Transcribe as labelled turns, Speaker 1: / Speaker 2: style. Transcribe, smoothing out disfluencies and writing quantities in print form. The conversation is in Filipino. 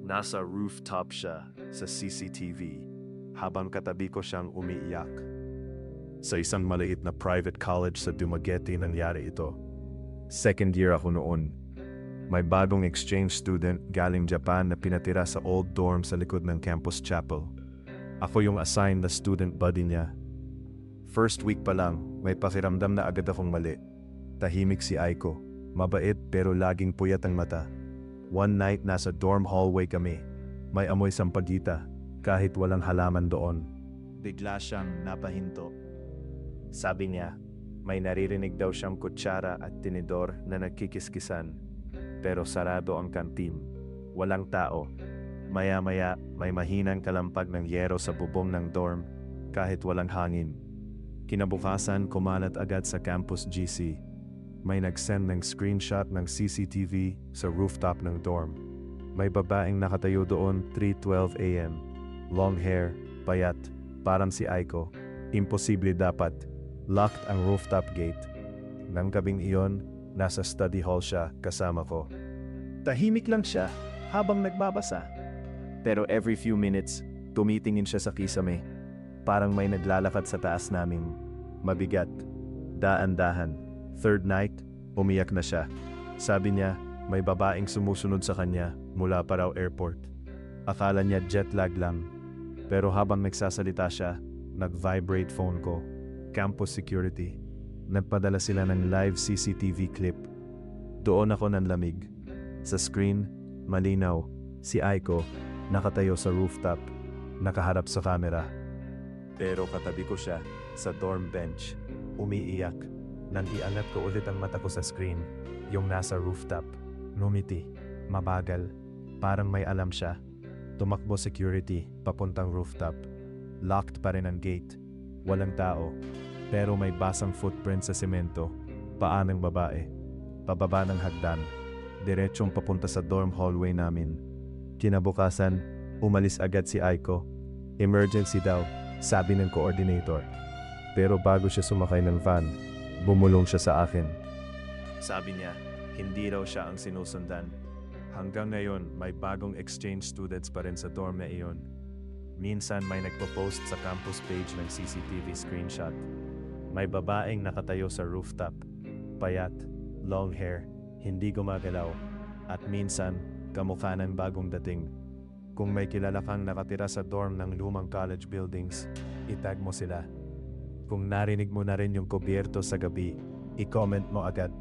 Speaker 1: Nasa rooftop siya sa CCTV habang katabi ko siyang umiiyak. Sa isang maliit na private college sa Dumaguete nangyari ito. Second year ako noon. May bagong exchange student galing Japan na pinatira sa old dorm sa likod ng campus chapel. Ako yung assigned na student buddy niya. First week pa lang, may pakiramdam na agad akong mali. Tahimik si Aiko. Mabait pero laging puyat ang mata. One night nasa dorm hallway kami. May amoy sampagita kahit walang halaman doon. Bigla siyang napahinto. Sabi niya, may naririnig daw siyang kutsara at tinidor na nagkikiskisan. Pero sarado ang kantin. Walang tao. Maya-maya may mahinang kalampag ng yero sa bubong ng dorm kahit walang hangin. Kinabukasan kumalat agad sa campus GC. May nag-send ng screenshot ng CCTV sa rooftop ng dorm. May babaeng nakatayo doon 3:12 AM. Long hair, payat, parang si Aiko. Imposible dapat. Locked ang rooftop gate. Nang gabing iyon, nasa study hall siya kasama ko. Tahimik lang siya habang nagbabasa. Pero every few minutes, tumitingin siya sa kisame. Parang may naglalakad sa taas namin. Mabigat. Daan-dahan. Third night, umiyak na siya. Sabi niya, may babaeng sumusunod sa kanya mula pa raw airport. Akala niya jet lag lang. Pero habang nagsasalita siya, nag-vibrate phone ko. Campus security. Nagpadala sila ng live CCTV clip. Doon ako nanlamig. Sa screen, malinaw, si Aiko, nakatayo sa rooftop, nakaharap sa camera. Pero katabi ko siya, sa dorm bench, umiiyak. Nang iangat ko ulit ang mata ko sa screen, yung nasa rooftop, numiti, mabagal, parang may alam siya. Tumakbo security, papuntang rooftop. Locked pa rin ang gate. Walang tao, pero may basang footprint sa semento, paa ng babae. Pababa ng hagdan, diretsong papunta sa dorm hallway namin. Kinabukasan, umalis agad si Aiko. Emergency daw, sabi ng coordinator. Pero bago siya sumakay ng van, bumulong siya sa akin. Sabi niya, hindi raw siya ang sinusundan. Hanggang ngayon, may bagong exchange students pa rin sa dorm na iyon. Minsan may nagpo-post sa campus page ng CCTV screenshot. May babaeng nakatayo sa rooftop. Payat, long hair, hindi gumagalaw. At minsan, kamukha ng bagong dating. Kung may kilala kang nakatira sa dorm ng lumang college buildings, itag mo sila. Kung narinig mo na rin yung kubyerto sa gabi, i-comment mo agad.